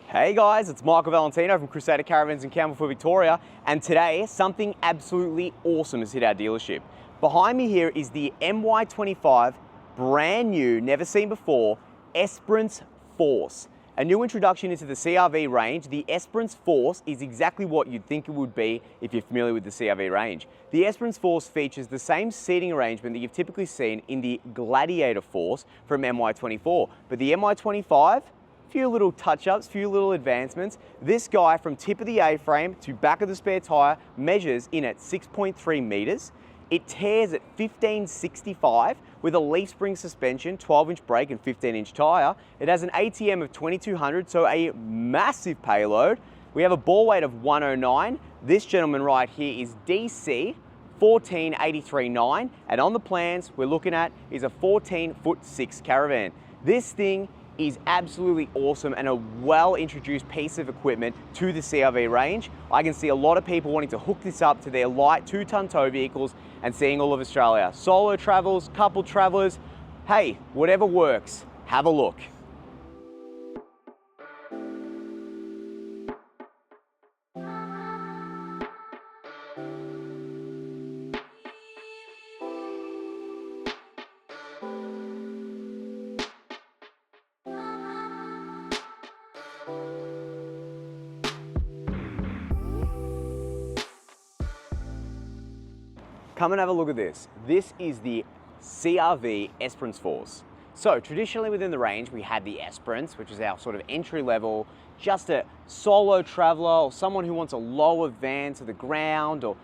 Hey guys, it's Michael Valentino from Crusader Caravans in Campbellfield, Victoria, and today something absolutely awesome has hit our dealership. Behind me here is the MY25, brand new, never seen before, Esperance Force. A new introduction into the CRV range. The Esperance Force is exactly what you'd think it would be if you're familiar with the CRV range. The Esperance Force features the same seating arrangement that you've typically seen in the Gladiator Force from MY24, but the MY25, few little touch-ups, few little advancements. This guy, from tip of the A-frame to back of the spare tyre, measures in at 6.3 metres. It tears at 1565 with a leaf spring suspension, 12-inch brake and 15-inch tyre. It has an ATM of 2200, so a massive payload. We have a bore weight of 109. This gentleman right here is DC 1483.9, and on the plans we're looking at is a 14'6" Caravan. This thing is absolutely awesome and a well-introduced piece of equipment to the CRV range. I can see a lot of people wanting to hook this up to their light 2-ton tow vehicles and seeing all of Australia. Solo travels, couple travelers, hey, whatever works, have a look. Come and have a look at this. This is the CRV Esperance Force. So traditionally within the range, we had the Esperance, which is our sort of entry level, just a solo traveler or someone who wants a lower van to the ground, or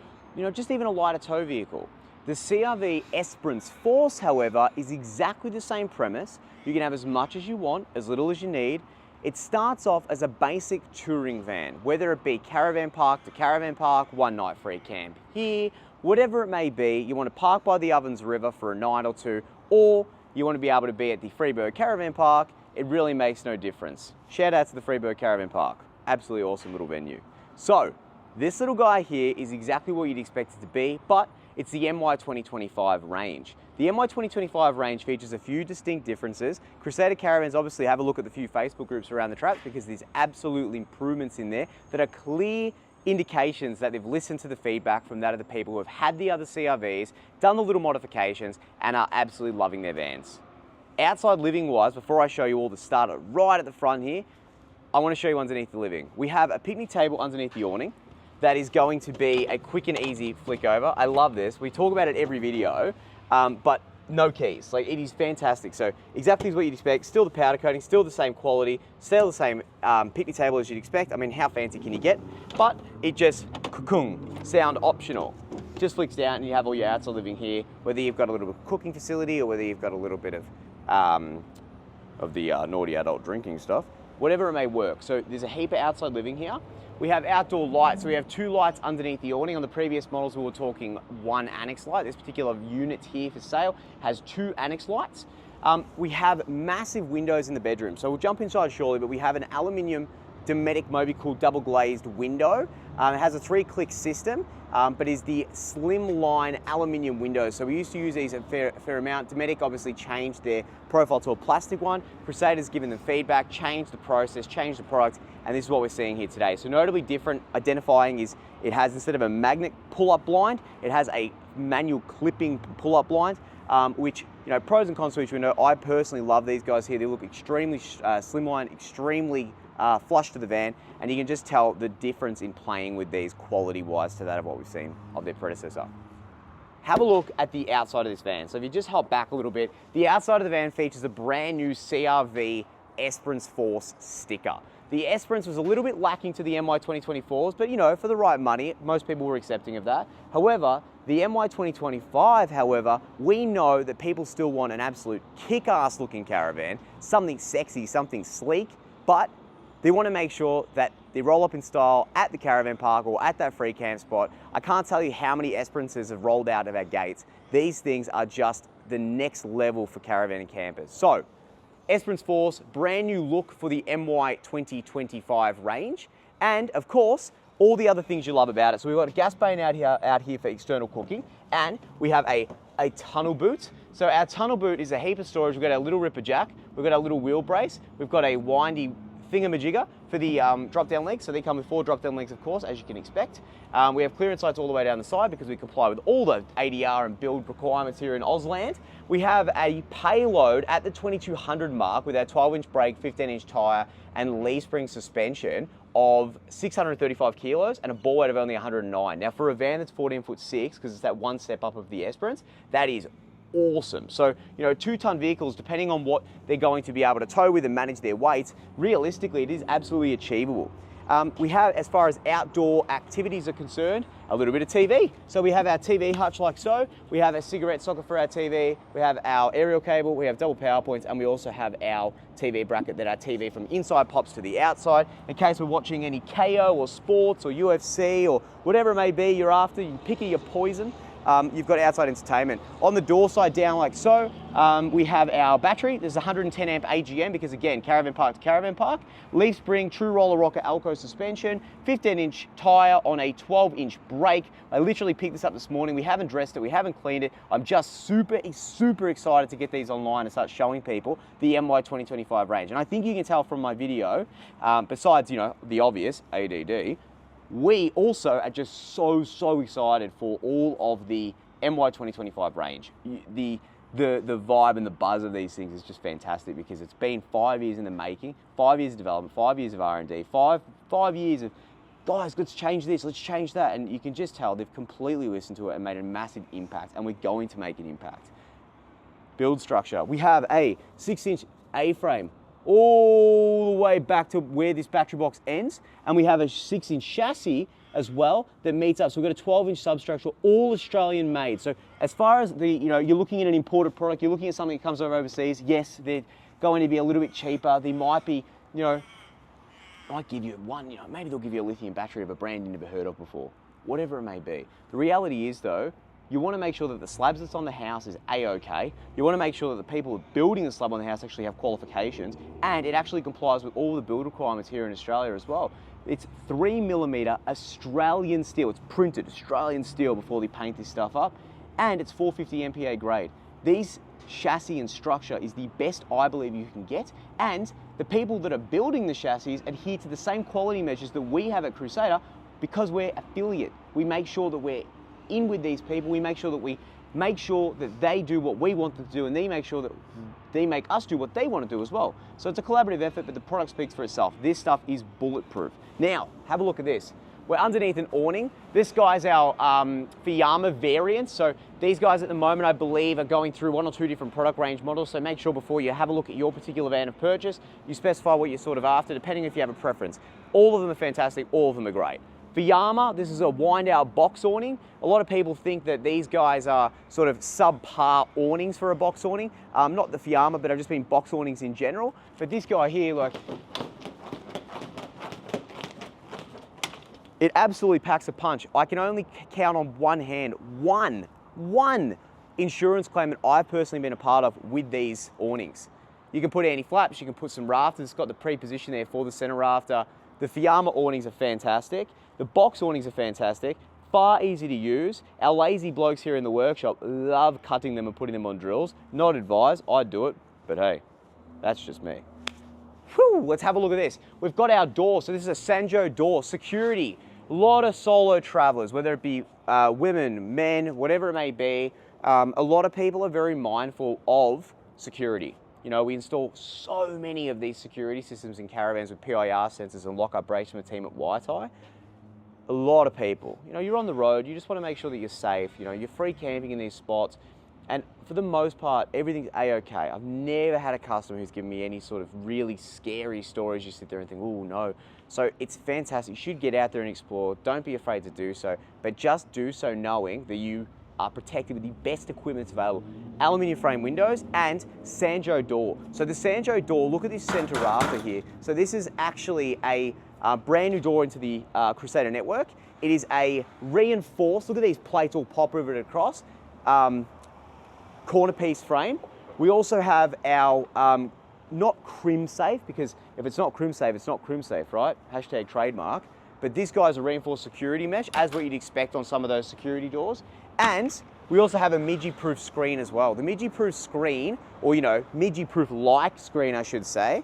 just even a lighter tow vehicle. The CRV Esperance Force, however, is exactly the same premise. You can have as much as you want, as little as you need. It starts off as a basic touring van, whether it be caravan park to caravan park, one night free camp here, whatever it may be. You want to park by the Ovens River for a night or two, or you want to be able to be at the Fibreglass Caravan Park. It really makes no difference. Shout out to the Fibreglass Caravan Park. Absolutely awesome little venue. So this little guy here is exactly what you'd expect it to be, but it's the MY 2025 range. The MY 2025 range features a few distinct differences. Crusader Caravans obviously have a look at the few Facebook groups around the traps because there's absolute improvements in there that are clear indications that they've listened to the feedback from that of the people who have had the other CRVs, done the little modifications, and are absolutely loving their vans. Outside living wise, before I show you all the starter right at the front here, I want to show you underneath the living. We have a picnic table underneath the awning that is going to be a quick and easy flick over. I love this. We talk about it every video, but no keys. Like, it is fantastic. So exactly what you'd expect. Still the powder coating, still the same quality, still the same picnic table as you'd expect. I mean, how fancy can you get? But it just, sound optional. Just flicks down and you have all your outside living here, whether you've got a little bit of cooking facility or whether you've got a little bit of the naughty adult drinking stuff, whatever it may work. So there's a heap of outside living here. We have outdoor lights, so we have 2 lights underneath the awning. On the previous models, we were talking 1 annex light. This particular unit here for sale has 2 annex lights. We have massive windows in the bedroom. So we'll jump inside shortly, but we have an aluminium Dometic Moby Cool double glazed window. It has a 3-click system, but is the slim line aluminium windows. So we used to use these a fair amount. Dometic obviously changed their profile to a plastic one. Crusader's given them feedback, changed the process, changed the product, and this is what we're seeing here today. So notably different identifying is it has, instead of a magnet pull-up blind, it has a manual clipping pull-up blind, which, pros and cons to each window. I personally love these guys here. They look extremely slimline, extremely flush to the van, and you can just tell the difference in playing with these quality-wise to that of what we've seen of their predecessor. Have a look at the outside of this van. So if you just hop back a little bit, the outside of the van features a brand new CRV Esperance Force sticker. The Esperance was a little bit lacking to the MY 2024s, but for the right money, most people were accepting of that. However, the MY 2025, however, we know that people still want an absolute kick-ass looking caravan, something sexy, something sleek, but they want to make sure that they roll up in style at the caravan park or at that free camp spot. I can't tell you how many Esperances have rolled out of our gates. These things are just the next level for caravan and campers. So, Esperance Force, brand new look for the MY 2025 range, and of course, all the other things you love about it. So we've got a gas bay out here for external cooking, and we have a tunnel boot. So our tunnel boot is a heap of storage. We've got our little ripper jack, we've got our little wheel brace, we've got a windy thingamajigger for the drop-down legs. So they come with 4 drop-down legs, of course, as you can expect. We have clearance lights all the way down the side because we comply with all the ADR and build requirements here in Ausland. We have a payload at the 2200 mark with our 12-inch brake, 15-inch tyre, and leaf spring suspension of 635 kilos and a ball weight of only 109. Now, for a van that's 14'6", because it's that one step up of the Esperance, that is awesome. So, you know, 2-ton vehicles, depending on what they're going to be able to tow with and manage their weights, realistically, it is absolutely achievable. We have, as far as outdoor activities are concerned, a little bit of TV. So we have our TV hutch like so. We have a cigarette socket for our TV. We have our aerial cable. We have double power points, and we also have our TV bracket that our TV from inside pops to the outside. In case we're watching any KO or sports or UFC or whatever it may be you're after, you can pick your poison. You've got outside entertainment. On the door side down like so, we have our battery. There's 110 amp AGM because again, caravan park to caravan park. Leaf spring, true roller rocker Alco suspension, 15-inch tyre on a 12-inch brake. I literally picked this up this morning. We haven't dressed it, we haven't cleaned it. I'm just super excited to get these online and start showing people the MY 2025 range. And I think you can tell from my video, besides, you know, the obvious ADD, we also are just so excited for all of the MY 2025 range. The vibe and the buzz of these things is just fantastic because it's been 5 years in the making, 5 years of development, 5 years of R&D, five years of, guys, let's change this, let's change that. And you can just tell they've completely listened to it and made a massive impact, and we're going to make an impact. Build structure. We have a 6-inch A-frame all the way back to where this battery box ends, and we have a 6-inch chassis as well that meets up. So we've got a 12-inch substructure, all Australian made. So as far as the, you know, you're looking at an imported product, you're looking at something that comes over overseas, yes, they're going to be a little bit cheaper. They might be, you know, might give you one, you know, maybe they'll give you a lithium battery of a brand you've never heard of before, whatever it may be. The reality is though, you want to make sure that the slabs that's on the house is A-OK. You want to make sure that the people building the slab on the house actually have qualifications, and it actually complies with all the build requirements here in Australia as well. It's 3mm Australian steel. It's printed Australian steel before they paint this stuff up, and it's 450 MPa grade. These chassis and structure is the best I believe you can get, and the people that are building the chassis adhere to the same quality measures that we have at Crusader because we're affiliate. We make sure that we're in with these people. We make sure that they do what we want them to do, and they make sure that they make us do what they want to do as well. So it's a collaborative effort, but the product speaks for itself. This stuff is bulletproof. Now, have a look at this. We're underneath an awning. This guy's our Fiyama variant. So these guys at the moment, I believe, are going through 1 or 2 different product range models. So make sure before you have a look at your particular van of purchase, you specify what you're sort of after, depending if you have a preference. All of them are fantastic. All of them are great. Fiyama, this is a wind-out box awning. A lot of people think that these guys are sort of subpar awnings for a box awning. Not the Fiyama, but I've just been box awnings in general. But this guy here, like, it absolutely packs a punch. I can only count on one hand, one insurance claim that I've personally been a part of with these awnings. You can put anti-flaps, you can put some rafters. It's got the pre-position there for the center rafter. The Fiyama awnings are fantastic. The box awnings are fantastic, far easy to use. Our lazy blokes here in the workshop love cutting them and putting them on drills. Not advised, I'd do it, but hey, that's just me. Whew, let's have a look at this. We've got our door, so this is a Sanjo door, security. A lot of solo travelers, whether it be women, men, whatever it may be, a lot of people are very mindful of security. You know, we install so many of these security systems in caravans with PIR sensors and lock-up brakes from the team at Waitai. A lot of people, you know, you're on the road, you just want to make sure that you're safe, you know, you're free camping in these spots, and for the most part, everything's A-OK. I've never had a customer who's given me any sort of really scary stories. You sit there and think, oh no. So it's fantastic. You should get out there and explore. Don't be afraid to do so, but just do so knowing that you are protected with the best equipment that's available. Aluminium frame windows and Sanjo door. So the Sanjo door, look at this center rafter here. So this is actually a brand new door into the Crusader network. It is a reinforced, look at these plates all pop riveted across, corner piece frame. We also have our, not crim safe, because if it's not crim safe, it's not crim safe, right? Hashtag trademark. But this guy's a reinforced security mesh, as what you'd expect on some of those security doors. And we also have a midgie-proof screen as well. The midgie-proof screen, or you know, midgie-proof like screen, I should say,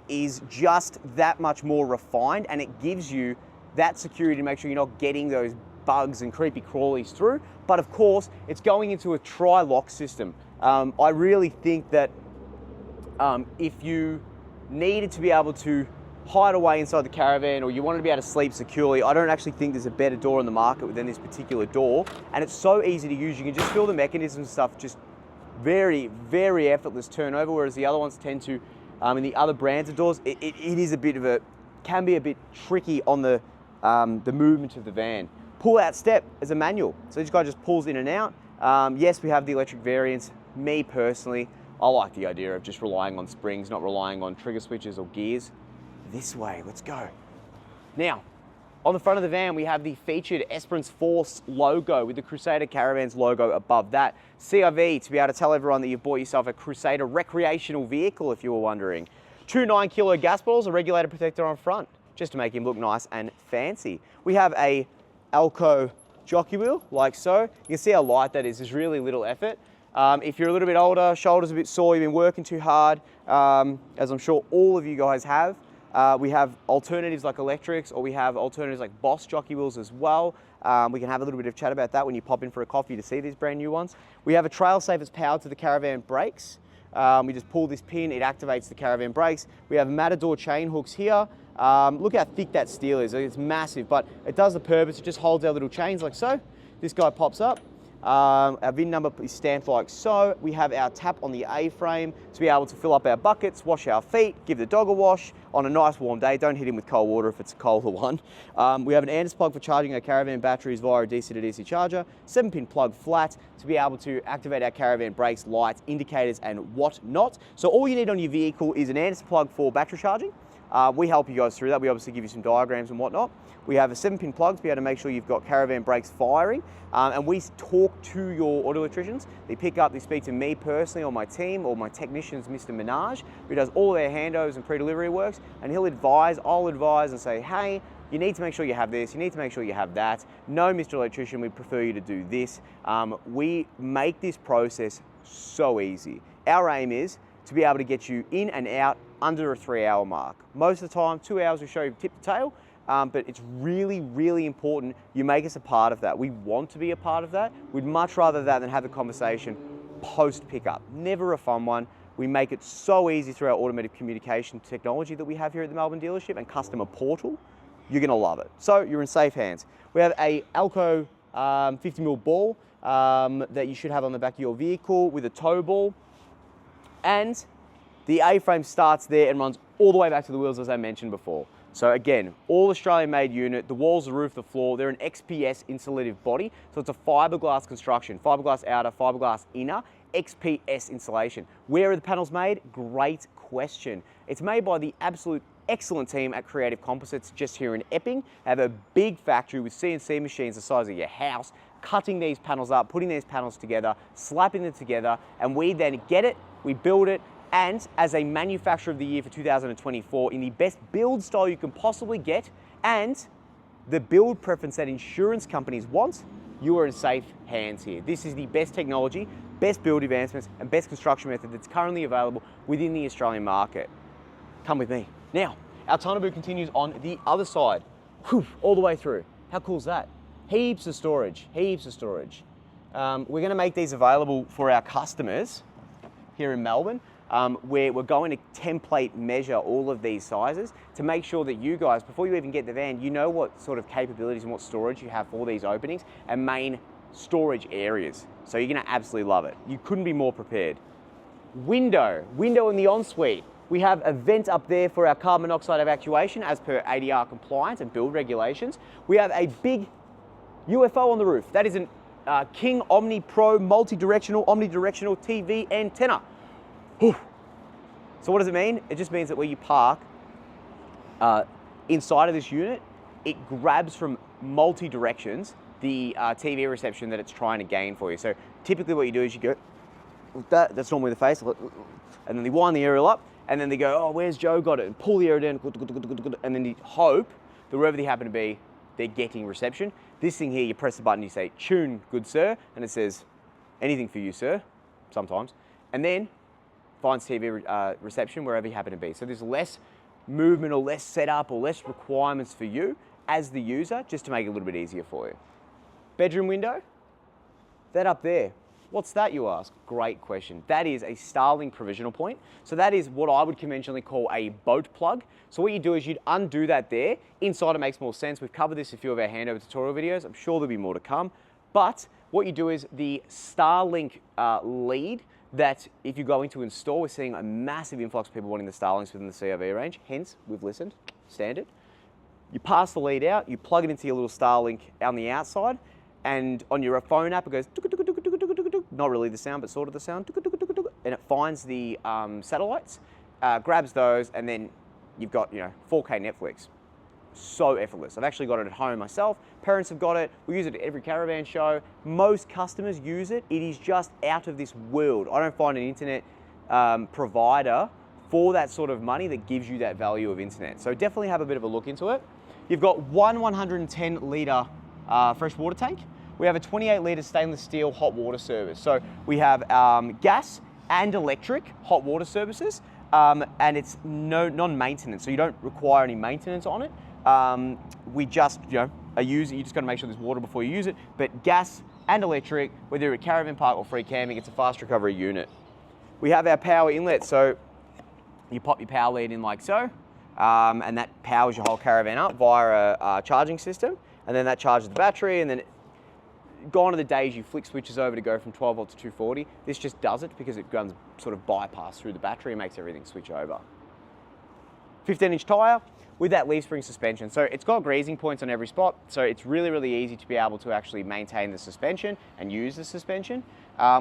is just that much more refined, and it gives you that security to make sure you're not getting those bugs and creepy crawlies through. But of course, it's going into a tri-lock system. I really think that if you needed to be able to hide away inside the caravan, or you wanted to be able to sleep securely, I don't actually think there's a better door on the market than this particular door. And it's so easy to use. You can just feel the mechanisms and stuff, just very, very effortless turnover, whereas the other ones tend to, in the other brands of doors, it is a bit of a, can be a bit tricky on the movement of the van. Pull out step is a manual. So this guy just pulls in and out. Yes, we have the electric variants. Me personally, I like the idea of just relying on springs, not relying on trigger switches or gears. This way, let's go. Now, on the front of the van, we have the featured Esperance Force logo with the Crusader Caravans logo above that. CRV, to be able to tell everyone that you've bought yourself a Crusader recreational vehicle, if you were wondering. Two 9-kilo gas bottles, a regulator protector on front, just to make him look nice and fancy. We have a Alco jockey wheel, like so. You can see how light that is. There's really little effort. If you're a little bit older, shoulders a bit sore, you've been working too hard, as I'm sure all of you guys have, we have alternatives like electrics, or we have alternatives like Boss jockey wheels as well. We can have a little bit of chat about that when you pop in for a coffee to see these brand new ones. We have a trail safe that's powered to the Caravan brakes. We just pull this pin, it activates the Caravan brakes. We have Matador chain hooks here. Look how thick that steel is. It's massive, but it does the purpose. It just holds our little chains like so. This guy pops up. Our VIN number is stamped like so. We have our tap on the A-frame to be able to fill up our buckets, wash our feet, give the dog a wash on a nice warm day. Don't hit him with cold water if it's a colder one. We have an Anderson plug for charging our Caravan batteries via a DC to DC charger, 7-pin plug flat to be able to activate our Caravan brakes, lights, indicators, and whatnot. So all you need on your vehicle is an Anderson plug for battery charging. We help you guys through that. We obviously give you some diagrams and whatnot. We have a 7-pin plug to be able to make sure you've got Caravan brakes firing. And we talk to your auto electricians. They pick up, they speak to me personally or my team or my technicians, Mr. Minaj, who does all their handovers and pre-delivery works. And he'll advise, I'll advise and say, hey, you need to make sure you have this, you need to make sure you have that. No, Mr. Electrician, we'd prefer you to do this. We make this process so easy. Our aim is to be able to get you in and out under a 3-hour mark. Most of the time, 2 hours we show you tip to tail, but it's really, really important you make us a part of that. We want to be a part of that. We'd much rather that than have a conversation post pickup. Never a fun one. We make it so easy through our automated communication technology that we have here at the Melbourne dealership and customer portal. You're gonna love it. So you're in safe hands. We have a Alco 50mm ball that you should have on the back of your vehicle with a tow ball. And the A-frame starts there and runs all the way back to the wheels, as I mentioned before. So again, all Australian made unit, the walls, the roof, the floor, they're an XPS insulative body. So it's a fiberglass construction, fiberglass outer, fiberglass inner, XPS insulation. Where are the panels made? Great question. It's made by the absolute excellent team at Creative Composites just here in Epping. They have a big factory with CNC machines the size of your house, cutting these panels up, putting these panels together, slapping them together, and we then get it, we build it, and as a manufacturer of the year for 2024 in the best build style you can possibly get, and the build preference that insurance companies want, you are in safe hands here. This is the best technology, best build advancements, and best construction method that's currently available within the Australian market. Come with me. Now, our tonneau boot continues on the other side, all the way through. How cool is that? Heaps of storage, heaps of storage. We're gonna make these available for our customers here in Melbourne, where we're going to template measure all of these sizes to make sure that you guys, before you even get the van, you know what sort of capabilities and what storage you have for these openings and main storage areas. So you're gonna absolutely love it. You couldn't be more prepared. Window in the ensuite. We have a vent up there for our carbon monoxide evacuation as per ADR compliance and build regulations. We have a big UFO on the roof. That is an King Omni Pro omnidirectional TV antenna. Whew. So what does it mean? It just means that where you park inside of this unit, it grabs from multi-directions the TV reception that it's trying to gain for you. So typically what you do is you go, that's normally the face, and then they wind the aerial up, and then they go, oh, where's Joe got it? And pull the aerial down, and then you hope that wherever they happen to be, they're getting reception. This thing here, you press the button, you say, tune, good sir, and it says, anything for you, sir, sometimes. And then finds TV reception wherever you happen to be. So there's less movement or less setup or less requirements for you as the user, just to make it a little bit easier for you. Bedroom window, that up there. What's that, you ask? Great question. That is a Starlink provisional point. So that is what I would conventionally call a boat plug. So what you do is you'd undo that there. Inside it makes more sense. We've covered this in a few of our handover tutorial videos. I'm sure there'll be more to come. But what you do is the Starlink lead that if you're going to install, we're seeing a massive influx of people wanting the Starlinks within the CRV range. Hence, we've listened, standard. You pass the lead out, you plug it into your little Starlink on the outside, and on your phone app, it goes, not really the sound, but sort of the sound, and it finds the satellites, grabs those, and then you've got 4K Netflix. So effortless. I've actually got it at home myself. Parents have got it. We use it at every caravan show. Most customers use it. It is just out of this world. I don't find an internet provider for that sort of money that gives you that value of internet. So definitely have a bit of a look into it. You've got one 110 litre fresh water tank. We have a 28 litre stainless steel hot water service. So we have gas and electric hot water services, and it's non-maintenance, so you don't require any maintenance on it. We just, you just got to make sure there's water before you use it. But gas and electric, whether you're at caravan park or free camping, it's a fast recovery unit. We have our power inlet, so you pop your power lead in like so, and that powers your whole caravan up via a charging system, and then that charges the battery, and then gone are the days you flick switches over to go from 12 volt to 240. This just does it because it runs sort of bypass through the battery and makes everything switch over. 15-inch tyre with that leaf spring suspension. So it's got greasing points on every spot, so it's really, really easy to be able to actually maintain the suspension and use the suspension.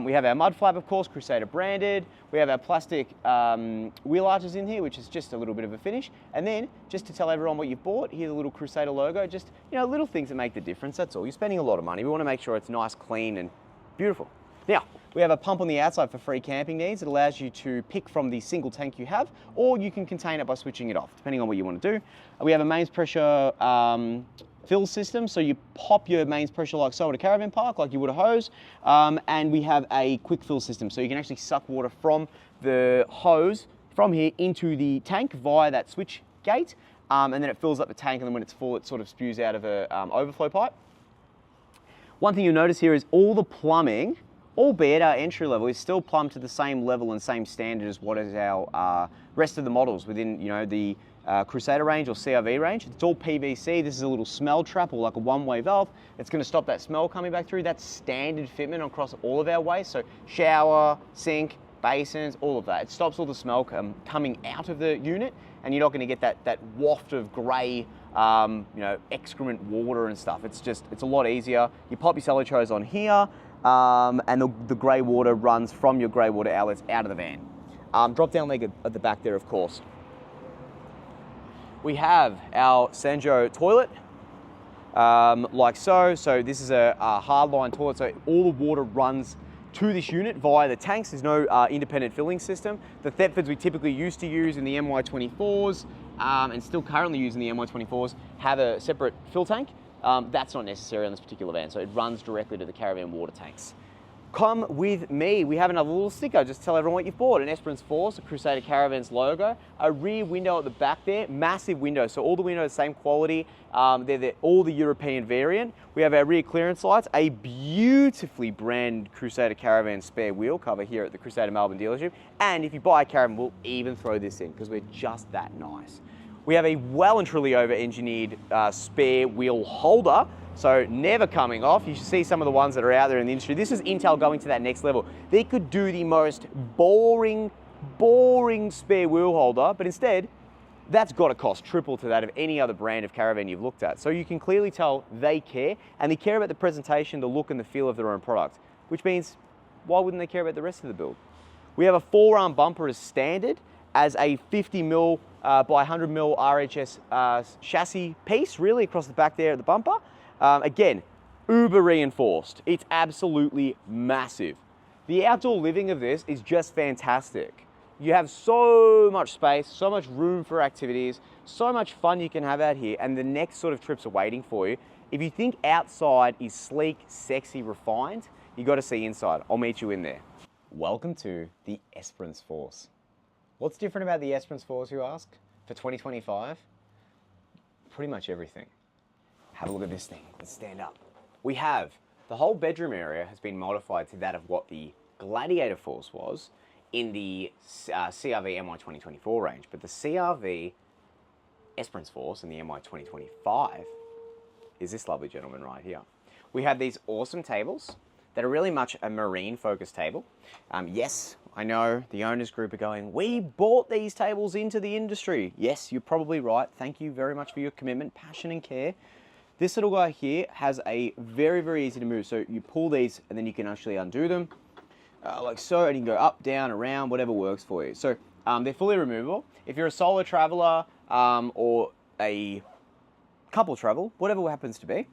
We have our mud flap, of course, Crusader branded. We have our plastic wheel arches in here, which is just a little bit of a finish. And then, just to tell everyone what you've bought, here's a little Crusader logo. Just, little things that make the difference, that's all. You're spending a lot of money. We want to make sure it's nice, clean, and beautiful. Now, we have a pump on the outside for free camping needs. It allows you to pick from the single tank you have, or you can contain it by switching it off, depending on what you want to do. We have a mains pressure fill system, so you pop your mains pressure like so at a caravan park, like you would a hose, and we have a quick fill system, so you can actually suck water from the hose from here into the tank via that switch gate, and then it fills up the tank, and then when it's full, it sort of spews out of a overflow pipe. One thing you'll notice here is all the plumbing, albeit our entry level, is still plumbed to the same level and same standard as what is our rest of the models within the Crusader range or CRV range. It's all PVC. This is a little smell trap or like a one-way valve. It's going to stop that smell coming back through. That's standard fitment across all of our ways. So shower, sink, basins, all of that. It stops all the smell coming out of the unit, and you're not going to get that waft of grey excrement water and stuff. It's a lot easier. You pop your cello hose on here, and the grey water runs from your grey water outlets out of the van. Drop down leg at the back there, of course. We have our Sanjo toilet, like so. So this is a hardline toilet, so all the water runs to this unit via the tanks. There's no independent filling system. The Thetfords we typically used to use in the MY24s, and still currently use in the MY24s, have a separate fill tank. That's not necessary on this particular van, so it runs directly to the caravan water tanks. Come with me. We have another little sticker, just to tell everyone what you've bought. An Esperance Force, a Crusader Caravans logo, a rear window at the back there, massive window, so all the windows same quality. They're all the European variant. We have our rear clearance lights, a beautifully branded Crusader Caravan spare wheel cover here at the Crusader Melbourne dealership. And if you buy a Caravan, we'll even throw this in because we're just that nice. We have a well and truly over-engineered spare wheel holder, so never coming off. You should see some of the ones that are out there in the industry. This is Intel going to that next level. They could do the most boring spare wheel holder, but instead, that's got to cost triple to that of any other brand of caravan you've looked at. So you can clearly tell they care, and they care about the presentation, the look and the feel of their own product, which means why wouldn't they care about the rest of the build? We have a 4-arm bumper as standard, as a 50mm by 100mm RHS chassis piece, really across the back there at the bumper. Again, uber reinforced. It's absolutely massive. The outdoor living of this is just fantastic. You have so much space, so much room for activities, so much fun you can have out here, and the next sort of trips are waiting for you. If you think outside is sleek, sexy, refined, you got to see inside. I'll meet you in there. Welcome to the Esperance Force. What's different about the Esperance Force, you ask, for 2025? Pretty much everything. Have a look at this thing. Let's stand up. We have the whole bedroom area has been modified to that of what the Gladiator Force was in the CRV MY 2024 range, but the CRV Esperance Force in the MY 2025 is this lovely gentleman right here. We have these awesome tables that are really much a marine focused table. Yes, I know the owners group are going, we bought these tables into the industry. Yes, you're probably right. Thank you very much for your commitment, passion and care. This little guy here has a very, very easy to move. So you pull these and then you can actually undo them like so, and you can go up, down, around, whatever works for you. So they're fully removable. If you're a solo traveler or a couple travel, whatever happens to be,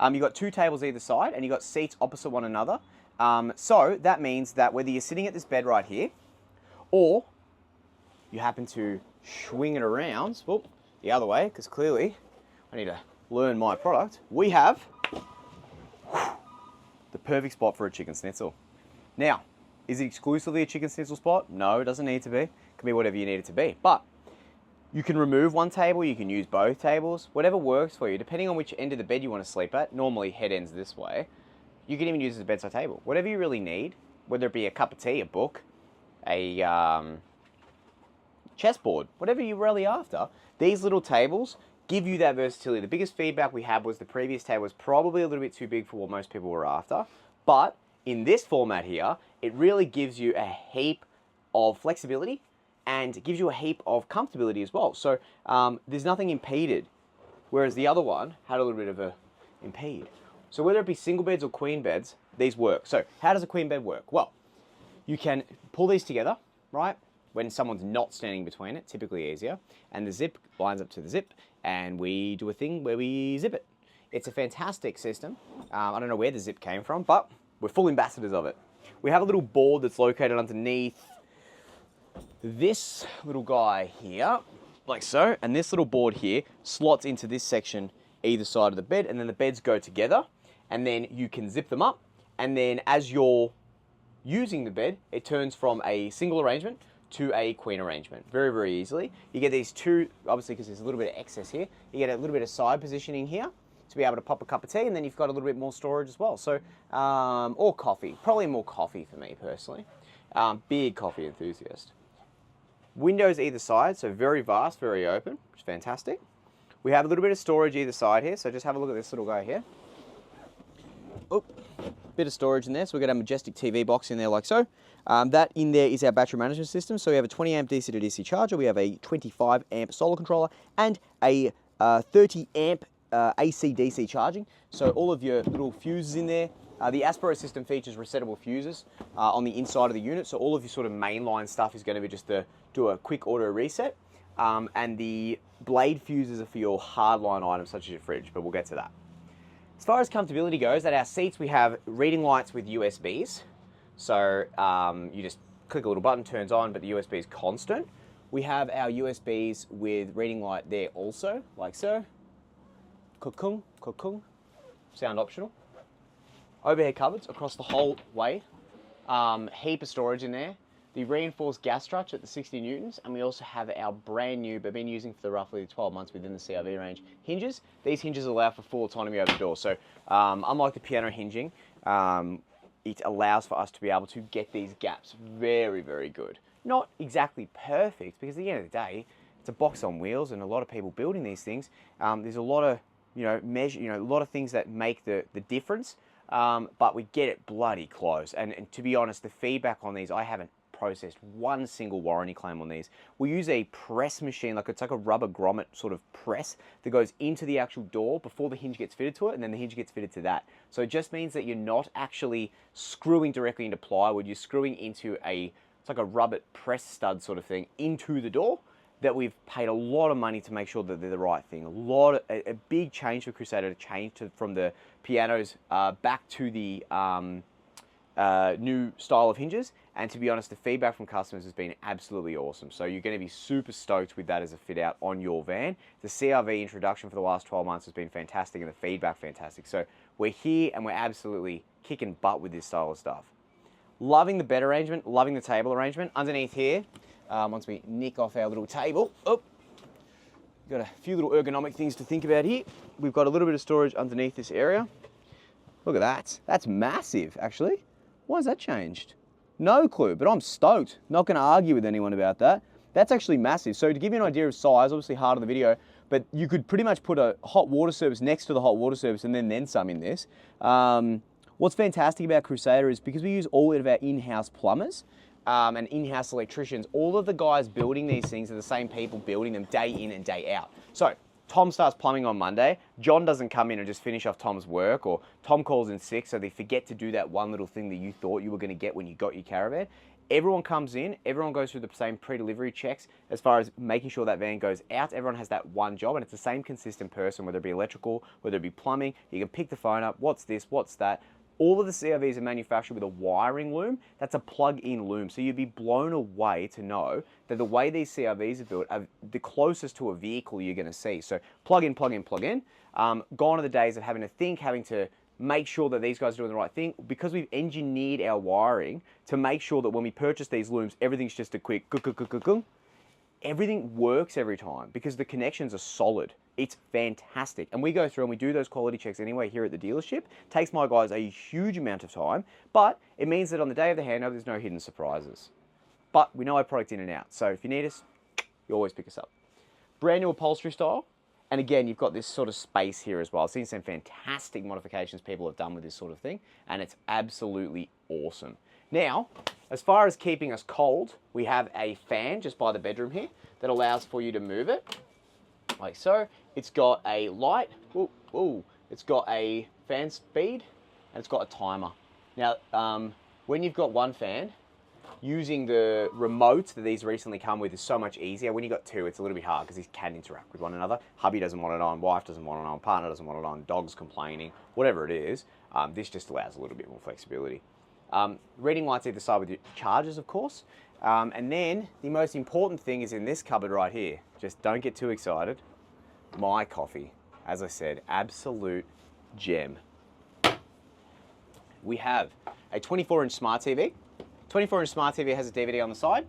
you've got two tables either side and you've got seats opposite one another. So that means that whether you're sitting at this bed right here or you happen to swing it around, well, the other way, because clearly I need to learn my product, we have the perfect spot for a chicken schnitzel. Now, is it exclusively a chicken schnitzel spot? No, it doesn't need to be. It can be whatever you need it to be. But you can remove one table, you can use both tables, whatever works for you, depending on which end of the bed you want to sleep at. Normally head ends this way. You can even use it as a bedside table. Whatever you really need, whether it be a cup of tea, a book, a chessboard, whatever you're really after, these little tables give you that versatility. The biggest feedback we had was the previous table was probably a little bit too big for what most people were after, but in this format here, it really gives you a heap of flexibility and it gives you a heap of comfortability as well. So there's nothing impeded, whereas the other one had a little bit of a impede. So whether it be single beds or queen beds, these work. So how does a queen bed work? Well, you can pull these together, right? When someone's not standing between it, typically easier. And the zip lines up to the zip, and we do a thing where we zip it. It's a fantastic system. I don't know where the zip came from, but we're full ambassadors of it. We have a little board that's located underneath this little guy here, like so. And this little board here slots into this section either side of the bed, and then the beds go together. And then you can zip them up. And then as you're using the bed, it turns from a single arrangement to a queen arrangement very, very easily. You get these two, obviously because there's a little bit of excess here, you get a little bit of side positioning here to be able to pop a cup of tea, and then you've got a little bit more storage as well. So, or coffee, probably more coffee for me personally. Big coffee enthusiast. Windows either side, so very vast, very open, which is fantastic. We have a little bit of storage either side here, so just have a look at this little guy here. Oh, bit of storage in there, so we've got a majestic TV box in there like so. That in there is our battery management system. So we have a 20 amp DC to DC charger, we have a 25 amp solar controller, and a 30 amp AC DC charging. So all of your little fuses in there. The Aspero system features resettable fuses on the inside of the unit, so all of your sort of mainline stuff is going to be just to do a quick auto reset. And the blade fuses are for your hardline items such as your fridge, but we'll get to that. As far as comfortability goes, at our seats we have reading lights with USBs. So you just click a little button, turns on, but the USB is constant. We have our USBs with reading light there also, like so. Kukung, kukung, sound optional. Overhead cupboards across the whole way. Heap of storage in there. The reinforced gas strut at the 60 newtons, and we also have our brand new, but been using for the roughly 12 months within the CRV range, hinges. These hinges allow for full autonomy over the door. So unlike the piano hinging, it allows for us to be able to get these gaps very, very good. Not exactly perfect, because at the end of the day, it's a box on wheels, and a lot of people building these things. There's a lot of, a lot of things that make the difference, but we get it bloody close. And to be honest, the feedback on these, I haven't processed one single warranty claim on these. We use a press machine, it's like a rubber grommet sort of press that goes into the actual door before the hinge gets fitted to it, and then the hinge gets fitted to that. So it just means that you're not actually screwing directly into plywood, you're screwing into it's like a rubber press stud sort of thing into the door that we've paid a lot of money to make sure that they're the right thing. A big change for Crusader to change from the pianos back to the new style of hinges, and to be honest, the feedback from customers has been absolutely awesome. So you're going to be super stoked with that as a fit out on your van. The CRV introduction for the last 12 months has been fantastic, and the feedback fantastic. So we're here and we're absolutely kicking butt with this style of stuff. Loving the bed arrangement, loving the table arrangement. Underneath here, once we nick off our little table. Oh, got a few little ergonomic things to think about here. We've got a little bit of storage underneath this area. Look at that. That's massive, actually. Why has that changed? No clue, but I'm stoked. Not going to argue with anyone about that. That's actually massive. So to give you an idea of size, obviously hard on the video, but you could pretty much put a hot water service next to the hot water service and then some in this. What's fantastic about Crusader is because we use all of our in-house plumbers and in-house electricians, all of the guys building these things are the same people building them day in and day out. So Tom starts plumbing on Monday. John doesn't come in and just finish off Tom's work, or Tom calls in sick, so they forget to do that one little thing that you thought you were going to get when you got your caravan. Everyone comes in, everyone goes through the same pre-delivery checks as far as making sure that van goes out. Everyone has that one job, and it's the same consistent person, whether it be electrical, whether it be plumbing. You can pick the phone up, what's this, what's that. All of the CRVs are manufactured with a wiring loom. That's a plug-in loom. So you'd be blown away to know that the way these CRVs are built are the closest to a vehicle you're gonna see. So plug in, plug in, plug in. Gone are the days of having to think, having to make sure that these guys are doing the right thing, because we've engineered our wiring to make sure that when we purchase these looms, everything's just a quick everything works every time because the connections are solid. It's fantastic. And we go through and we do those quality checks anyway here at the dealership. Takes my guys a huge amount of time, but it means that on the day of the handover, there's no hidden surprises. But we know our product in and out. So if you need us, you always pick us up. Brand new upholstery style. And again, you've got this sort of space here as well. I've seen some fantastic modifications people have done with this sort of thing, and it's absolutely awesome. Now, as far as keeping us cold, we have a fan just by the bedroom here that allows for you to move it, like so. It's got a light, it's got a fan speed, and it's got a timer. Now, when you've got one fan, using the remote that these recently come with is so much easier. When you've got two, it's a little bit hard because these can interact with one another. Hubby doesn't want it on, wife doesn't want it on, partner doesn't want it on, dog's complaining, whatever it is. This just allows a little bit more flexibility. Reading lights either side with your chargers, of course. And then the most important thing is in this cupboard right here. Just don't get too excited. My coffee, as I said, absolute gem. We have a 24-inch smart TV. 24-inch smart TV has a DVD on the side,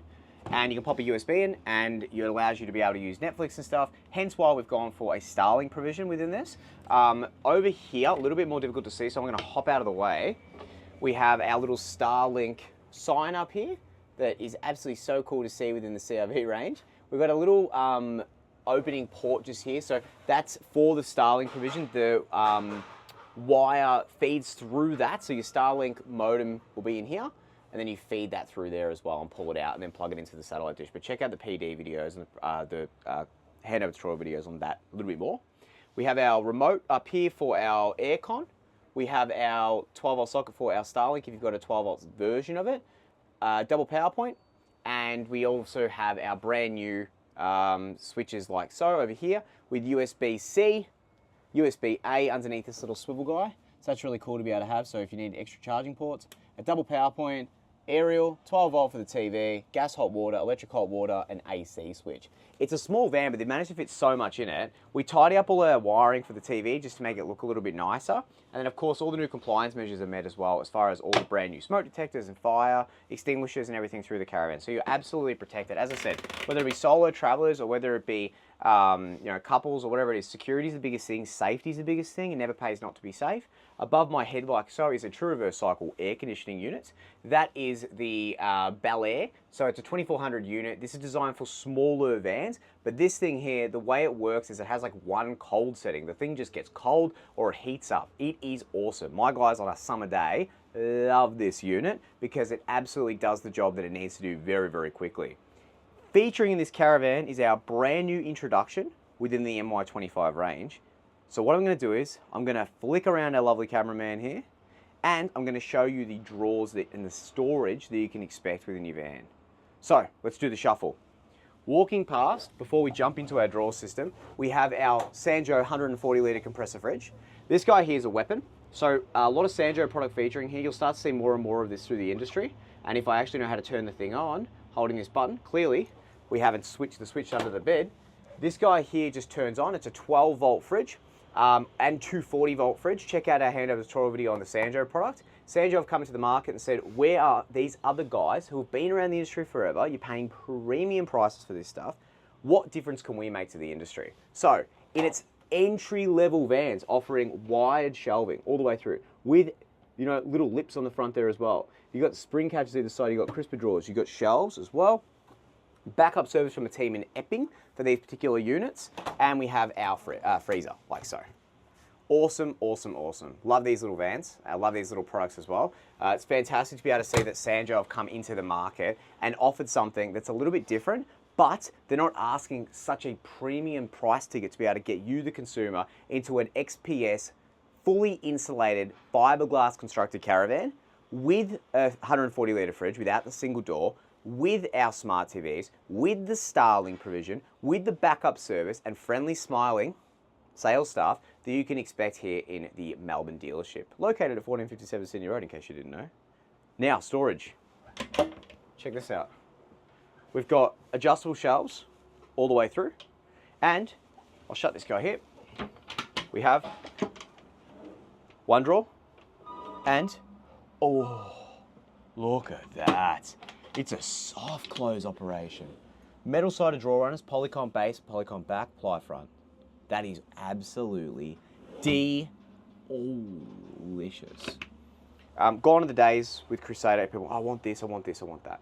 and you can pop a USB in, and it allows you to be able to use Netflix and stuff. Hence why we've gone for a Starlink provision within this. Over here, a little bit more difficult to see, so I'm going to hop out of the way. We have our little Starlink sign up here that is absolutely so cool to see within the CRV range. We've got a little opening port just here, so that's for the Starlink provision. The wire feeds through that, so your Starlink modem will be in here, and then you feed that through there as well and pull it out and then plug it into the satellite dish. But check out the PD videos and the handover tutorial videos on that a little bit more. We have our remote up here for our aircon. We have our 12-volt socket for our Starlink if you've got a 12-volt version of it. Double power point. And we also have our brand new switches like so over here with USB-C, USB-A underneath this little swivel guy. So that's really cool to be able to have. So if you need extra charging ports, a double power point, aerial, 12-volt for the TV, gas hot water, electric hot water, and AC switch. It's a small van, but they managed to fit so much in it. We tidy up all our wiring for the TV just to make it look a little bit nicer. And then, of course, all the new compliance measures are met as well, as far as all the brand new smoke detectors and fire extinguishers and everything through the Caravan. So you're absolutely protected. As I said, whether it be solo travelers or whether it be couples or whatever it is, security is the biggest thing, safety is the biggest thing. It never pays not to be safe. Above my head like so is a true reverse cycle air conditioning unit. That is the Bel Air. So it's a 2400 unit. This is designed for smaller vans, but this thing here, the way it works is it has like one cold setting. The thing just gets cold or it heats up. It is awesome. My guys on a summer day love this unit because it absolutely does the job that it needs to do very, very quickly. Featuring in this Caravan is our brand new introduction within the MY25 range. So what I'm going to do is I'm going to flick around our lovely cameraman here, and I'm going to show you the drawers and the storage that you can expect within your van. So let's do the shuffle. Walking past, before we jump into our drawer system, we have our Sanjo 140 litre compressor fridge. This guy here is a weapon. So a lot of Sanjo product featuring here. You'll start to see more and more of this through the industry. And if I actually know how to turn the thing on, holding this button, clearly we haven't switched the switch under the bed. This guy here just turns on. It's a 12-volt fridge. and 240 volt fridge. Check out our handover tutorial video on the Sanjo product. Sanjo have come into the market and said, where are these other guys who have been around the industry forever? You're paying premium prices for this stuff. What difference can we make to the industry? So, in its entry-level vans, offering wired shelving all the way through with, you know, little lips on the front there as well. You've got spring catches either side, you've got crisper drawers, you've got shelves as well. Backup service from a team in Epping for these particular units, and we have our freezer, like so. Awesome, awesome, awesome. Love these little vans. I love these little products as well. It's fantastic to be able to see that Sanjo have come into the market and offered something that's a little bit different, but they're not asking such a premium price ticket to be able to get you, the consumer, into an XPS fully insulated fiberglass constructed caravan with a 140 litre fridge without the single door, with our smart TVs, with the Starlink provision, with the backup service and friendly smiling sales staff that you can expect here in the Melbourne dealership. Located at 1457 Sydney Road, in case you didn't know. Now, storage. Check this out. We've got adjustable shelves all the way through, and I'll shut this guy here. We have one drawer, and oh, look at that. It's a soft close operation. Metal sided drawer runners, polycomb base, polycomb back, ply front. That is absolutely delicious. Gone are the days with Crusader, people, I want this, I want this, I want that.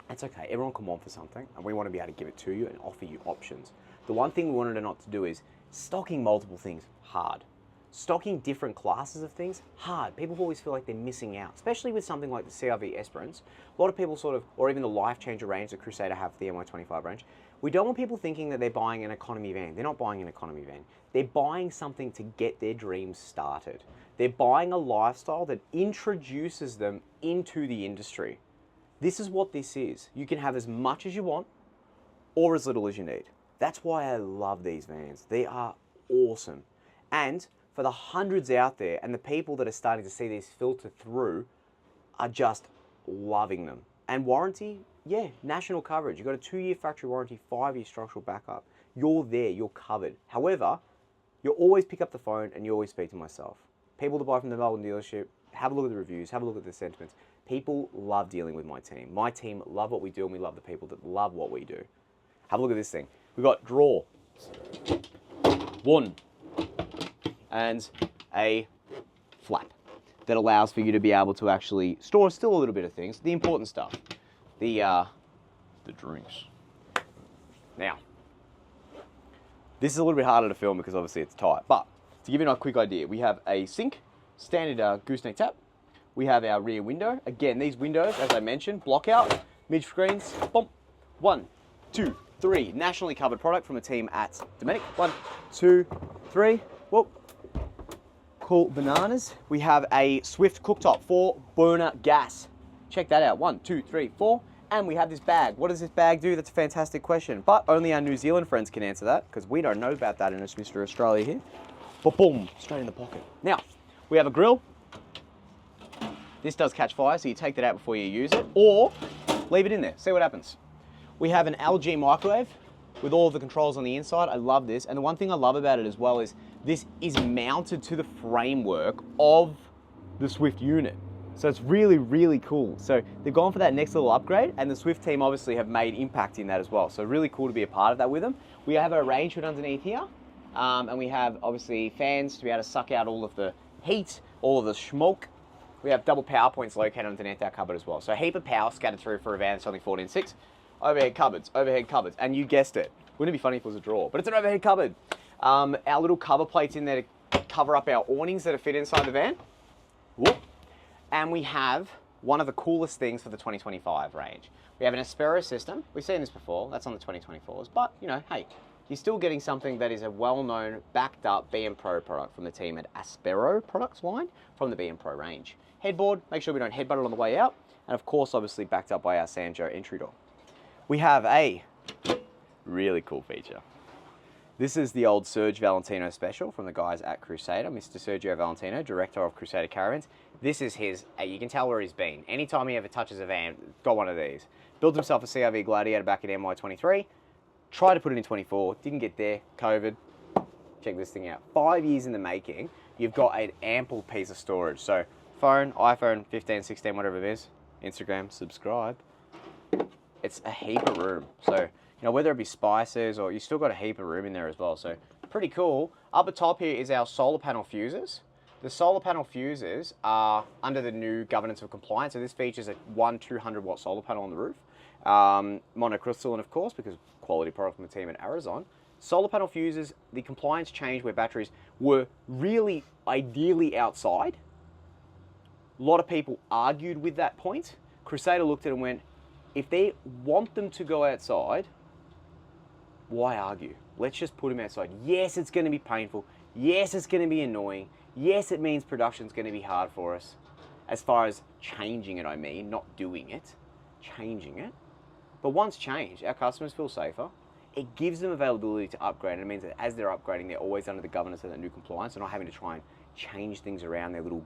That's okay, everyone can want for something, and we want to be able to give it to you and offer you options. The one thing we wanted to not to do is stocking multiple things, hard. Stocking different classes of things, hard. People always feel like they're missing out, especially with something like the CRV Esperance. A lot of people sort of, or even the Life Changer range that Crusader have for the MY25 range, we don't want people thinking that they're buying an economy van. They're not buying an economy van. They're buying something to get their dreams started. They're buying a lifestyle that introduces them into the industry. This is what this is. You can have as much as you want or as little as you need. That's why I love these vans. They are awesome. And for the hundreds out there and the people that are starting to see these filter through are just loving them. And warranty, yeah, national coverage. You've got a 2-year factory warranty, 5-year structural backup. You're there, you're covered. However, you always pick up the phone and you always speak to myself. People that buy from the Melbourne dealership, have a look at the reviews, have a look at the sentiments. People love dealing with my team. My team love what we do and we love the people that love what we do. Have a look at this thing. We've got drawer, one, and a flap that allows for you to be able to actually store still a little bit of things, the important stuff, the drinks. Now, this is a little bit harder to film because obviously it's tight, but to give you a quick idea, we have a sink, standard gooseneck tap. We have our rear window. Again, these windows, as I mentioned, block out, mid screens, boom, 1, 2, 3, nationally covered product from the team at Dominic. 1, 2, 3, whoop. Cool bananas. We have a Swift cooktop for burner gas. Check that out. 1, 2, 3, 4. And we have this bag. What does this bag do? That's a fantastic question. But only our New Zealand friends can answer that because we don't know about that in Mr. Australia here. But boom, straight in the pocket. Now, we have a grill. This does catch fire, so you take that out before you use it, or leave it in there, see what happens. We have an LG microwave with all of the controls on the inside. I love this, and the one thing I love about it as well is this is mounted to the framework of the Swift unit. So it's really, really cool. So they've gone for that next little upgrade, and the Swift team obviously have made impact in that as well. So really cool to be a part of that with them. We have a range hood underneath here, and we have obviously fans to be able to suck out all of the heat, all of the smoke. We have double power points located underneath our cupboard as well. So a heap of power scattered through for a van that's only 14.6. Overhead cupboards, and you guessed it. Wouldn't it be funny if it was a drawer? But it's an overhead cupboard. Our little cover plates in there to cover up our awnings that are fit inside the van. Whoop. And we have one of the coolest things for the 2025 range. We have an Aspero system. We've seen this before. That's on the 2024s. But, you know, hey, you're still getting something that is a well-known, backed-up BM Pro product from the team at Aspero products line from the BM Pro range. Headboard, make sure we don't headbutt it on the way out. And of course, obviously backed up by our Sanjo entry door. We have a really cool feature. This is the old Sergio Valentino special from the guys at Crusader. Mr. Sergio Valentino, director of Crusader Caravans. This is his, you can tell where he's been. Anytime he ever touches a van, got one of these. Built himself a CRV Gladiator back in MY23. Tried to put it in 24, didn't get there, COVID. check this thing out. 5 years in the making, you've got an ample piece of storage. So phone, iPhone 15, 16, whatever it is, Instagram, subscribe. It's a heap of room. So, you know, whether it be spices or you still got a heap of room in there as well. So pretty cool. Up at top here is our solar panel fuses. The solar panel fuses are under the new governance of compliance. So this features a 200 watt solar panel on the roof. Monocrystalline, of course, because quality product from the team at Caravan. Solar panel fuses, the compliance changed where batteries were really ideally outside. A lot of people argued with that point. Crusader looked at it and went, if they want them to go outside, why argue? Let's just put them outside. Yes, it's going to be painful. Yes, it's going to be annoying. Yes, it means production's going to be hard for us. As far as changing it, I mean, not doing it, changing it. But once changed, our customers feel safer. It gives them availability to upgrade, and it means that as they're upgrading, they're always under the governance of that new compliance. They're not having to try and change things around their little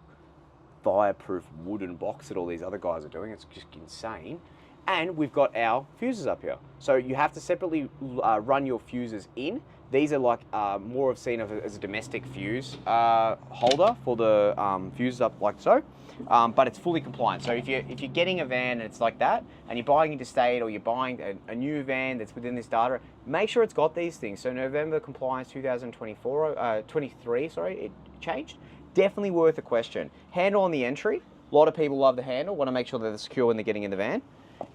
fireproof wooden box that all these other guys are doing. It's just insane. And we've got our fuses up here. So you have to separately run your fuses in. These are like more of seen as a domestic fuse holder for the fuses up like so. But it's fully compliant. So if you're getting a van and it's like that, and you're buying interstate or you're buying a new van that's within this data, make sure it's got these things. So November compliance 23, sorry, it changed. Definitely worth a question. Handle on the entry. A lot of people love the handle, want to make sure that they're secure when they're getting in the van.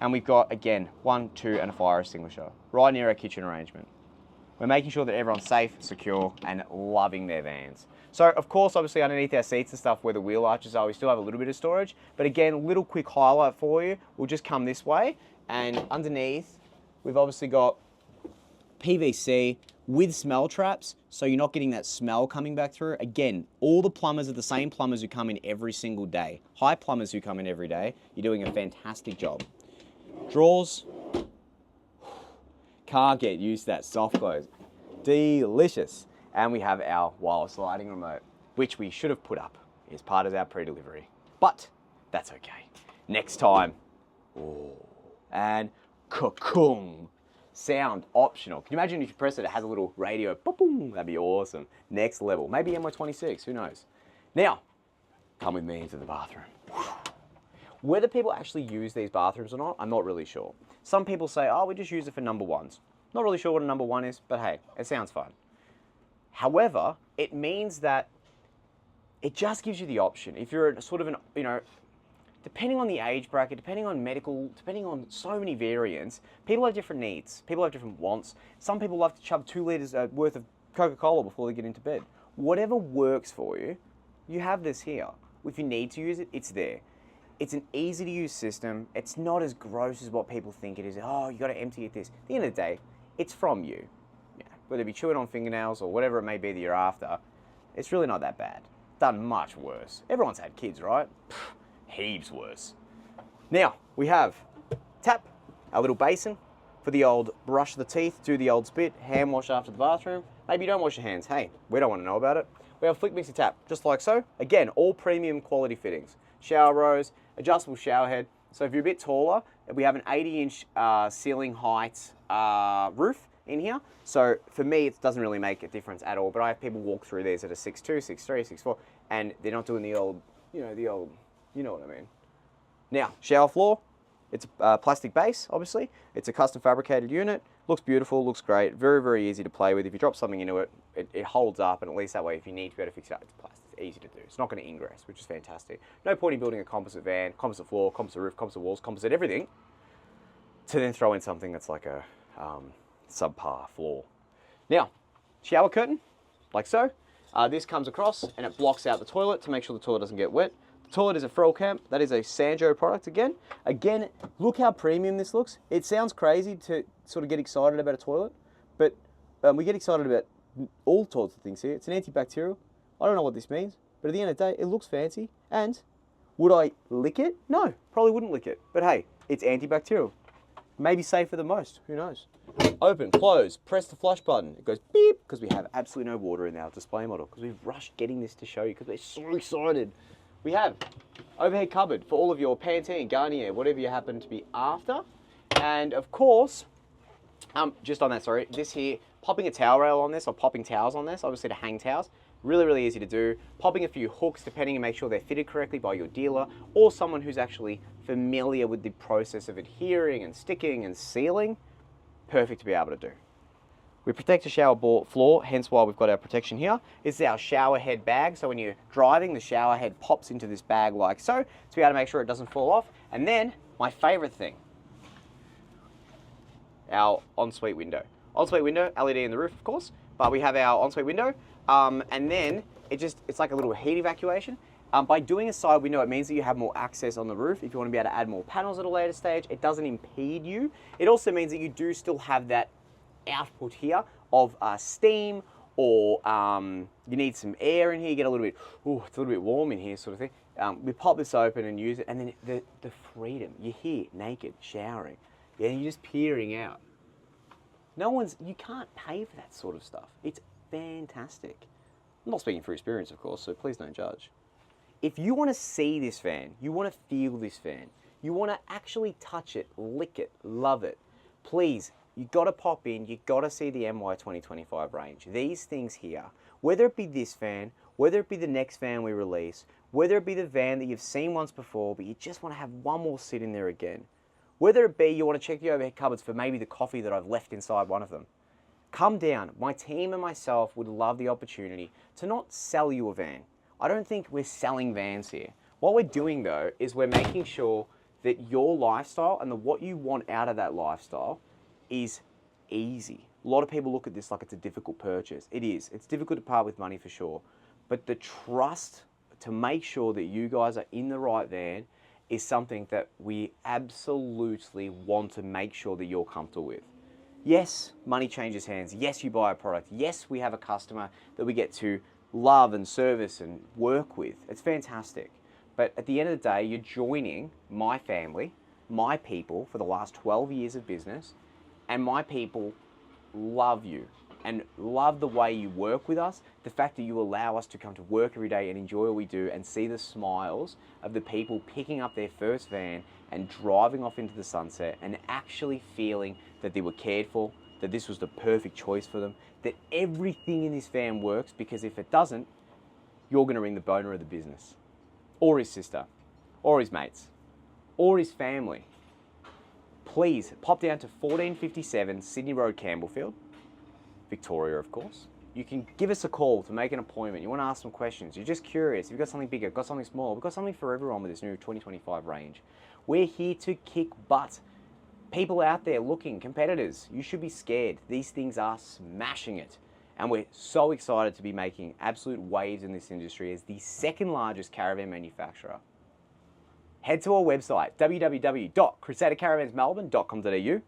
And we've got, again, 1, 2, and a fire extinguisher right near our kitchen arrangement. We're making sure that everyone's safe, secure, and loving their vans. So, of course, obviously underneath our seats and stuff where the wheel arches are, we still have a little bit of storage. But again, a little quick highlight for you. We'll just come this way. And underneath, we've obviously got PVC with smell traps, so you're not getting that smell coming back through. Again, all the plumbers are the same plumbers who come in every single day. High plumbers who come in every day. You're doing a fantastic job. Drawers. Can't get used to that soft close. Delicious. And we have our wireless sliding remote, which we should have put up as part of our pre-delivery. But that's okay. Next time. Oh. And cocoon. Sound optional. Can you imagine if you press it, it has a little radio, boom, that'd be awesome. Next level, maybe MY26, who knows? Now, come with me into the bathroom. Whether people actually use these bathrooms or not, I'm not really sure. Some people say, oh, we just use it for number ones. Not really sure what a number one is, but hey, it sounds fun. However, it means that it just gives you the option. If you're sort of an, you know, depending on the age bracket, depending on medical, depending on so many variants, people have different needs. People have different wants. Some people love to chug 2 litres worth of Coca-Cola before they get into bed. Whatever works for you, you have this here. If you need to use it, it's there. It's an easy to use system. It's not as gross as what people think it is. Oh, you got to empty it this. At the end of the day, it's from you. Yeah. Whether it be chewing on fingernails or whatever it may be that you're after, it's really not that bad. Done much worse. Everyone's had kids, right? Heaps worse. Now, we have tap, our little basin for the old brush the teeth, do the old spit, hand wash after the bathroom. Maybe you don't wash your hands. Hey, we don't want to know about it. We have flick mixer tap, just like so. Again, all premium quality fittings. Shower rose, adjustable shower head. So if you're a bit taller, we have an 80-inch ceiling height roof in here. So for me, it doesn't really make a difference at all. But I have people walk through these at a 6'2", 6'3", 6'4", and they're not doing the old, you know what I mean. Now, shower floor. It's a plastic base, obviously. It's a custom fabricated unit. Looks beautiful, looks great. Very, very easy to play with. If you drop something into it, it holds up, and at least that way, if you need to be able to fix it up, it's plastic. It's easy to do. It's not going to ingress, which is fantastic. No point in building a composite van, composite floor, composite roof, composite walls, composite everything, to then throw in something that's like a subpar floor. Now, shower curtain, like so. This comes across, and it blocks out the toilet to make sure the toilet doesn't get wet. The toilet is a Frel Camp. That is a Sanjo product again. Again, look how premium this looks. It sounds crazy to sort of get excited about a toilet, but we get excited about all sorts of things here. It's an antibacterial. I don't know what this means, but at the end of the day, it looks fancy. And would I lick it? No, probably wouldn't lick it. But hey, it's antibacterial. Maybe safer than most, who knows? Open, close, press the flush button. It goes beep, because we have absolutely no water in our display model, because we've rushed getting this to show you, because we're so excited. We have overhead cupboard for all of your Pantene, Garnier, whatever you happen to be after. And of course, just on that, sorry, this here Popping a towel rail on this or popping towels on this, obviously to hang towels, really, really easy to do. Popping a few hooks, depending, and make sure they're fitted correctly by your dealer or someone who's actually familiar with the process of adhering and sticking and sealing, perfect to be able to do. We protect the shower floor, hence why we've got our protection here. This is our shower head bag, so when you're driving, the shower head pops into this bag like so, to be able to make sure it doesn't fall off. And then, my favorite thing, our ensuite window. Ensuite window, LED in the roof, of course, but we have our ensuite window, and then it's like a little heat evacuation. By doing a side window, it means that you have more access on the roof. If you want to be able to add more panels at a later stage, it doesn't impede you. It also means that you do still have that output here of steam, or you need some air in here, you get a little bit, ooh, it's a little bit warm in here sort of thing. We pop this open and use it, and then the freedom. You're here, naked, showering, yeah, you're just peering out. You can't pay for that sort of stuff. It's fantastic. I'm not speaking from experience, of course, so please don't judge. If you want to see this fan, you want to feel this fan, you want to actually touch it, lick it, love it, please, you got to pop in, you got to see the MY 2025 range. These things here, whether it be this fan, whether it be the next van we release, whether it be the van that you've seen once before, but you just want to have one more sit in there again. Whether it be you want to check the overhead cupboards for maybe the coffee that I've left inside one of them. Come down. My team and myself would love the opportunity to not sell you a van. I don't think we're selling vans here. What we're doing though is we're making sure that your lifestyle and what you want out of that lifestyle is easy. A lot of people look at this like it's a difficult purchase. It is. It's difficult to part with money for sure. But the trust to make sure that you guys are in the right van is something that we absolutely want to make sure that you're comfortable with. Yes, money changes hands. Yes, you buy a product. Yes, we have a customer that we get to love and service and work with. It's fantastic. But at the end of the day, you're joining my family, my people for the last 12 years of business, and my people love you and love the way you work with us, the fact that you allow us to come to work every day and enjoy what we do and see the smiles of the people picking up their first van and driving off into the sunset and actually feeling that they were cared for, that this was the perfect choice for them, that everything in this van works, because if it doesn't, you're going to ring the owner of the business, or his sister, or his mates, or his family. Please pop down to 1457 Sydney Road, Campbellfield, Victoria, of course. You can give us a call to make an appointment. You want to ask some questions. You're just curious. You've got something bigger, got something small. We've got something for everyone with this new 2025 range. We're here to kick butt. People out there looking, competitors, you should be scared. These things are smashing it. And we're so excited to be making absolute waves in this industry as the second largest caravan manufacturer. Head to our website, www.crusadercaravansmelbourne.com.au.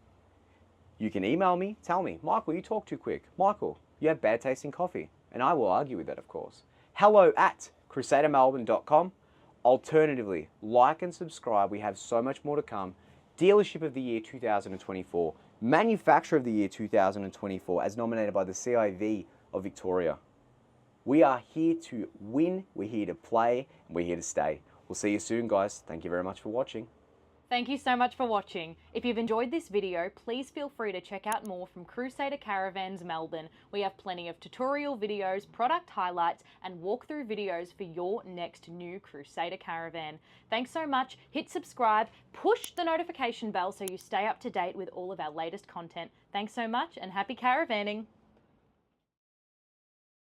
You can email me, tell me, Michael, you talk too quick. Michael, you have bad tasting coffee. And I will argue with that, of course. hello@crusadermelbourne.com. Alternatively, like and subscribe. We have so much more to come. Dealership of the Year 2024. Manufacturer of the Year 2024 as nominated by the CIV of Victoria. We are here to win, we're here to play, and we're here to stay. We'll see you soon, guys. Thank you very much for watching. Thank you so much for watching. If you've enjoyed this video, please feel free to check out more from Crusader Caravans Melbourne. We have plenty of tutorial videos, product highlights, and walkthrough videos for your next new Crusader Caravan. Thanks so much. Hit subscribe, push the notification bell so you stay up to date with all of our latest content. Thanks so much and happy caravanning.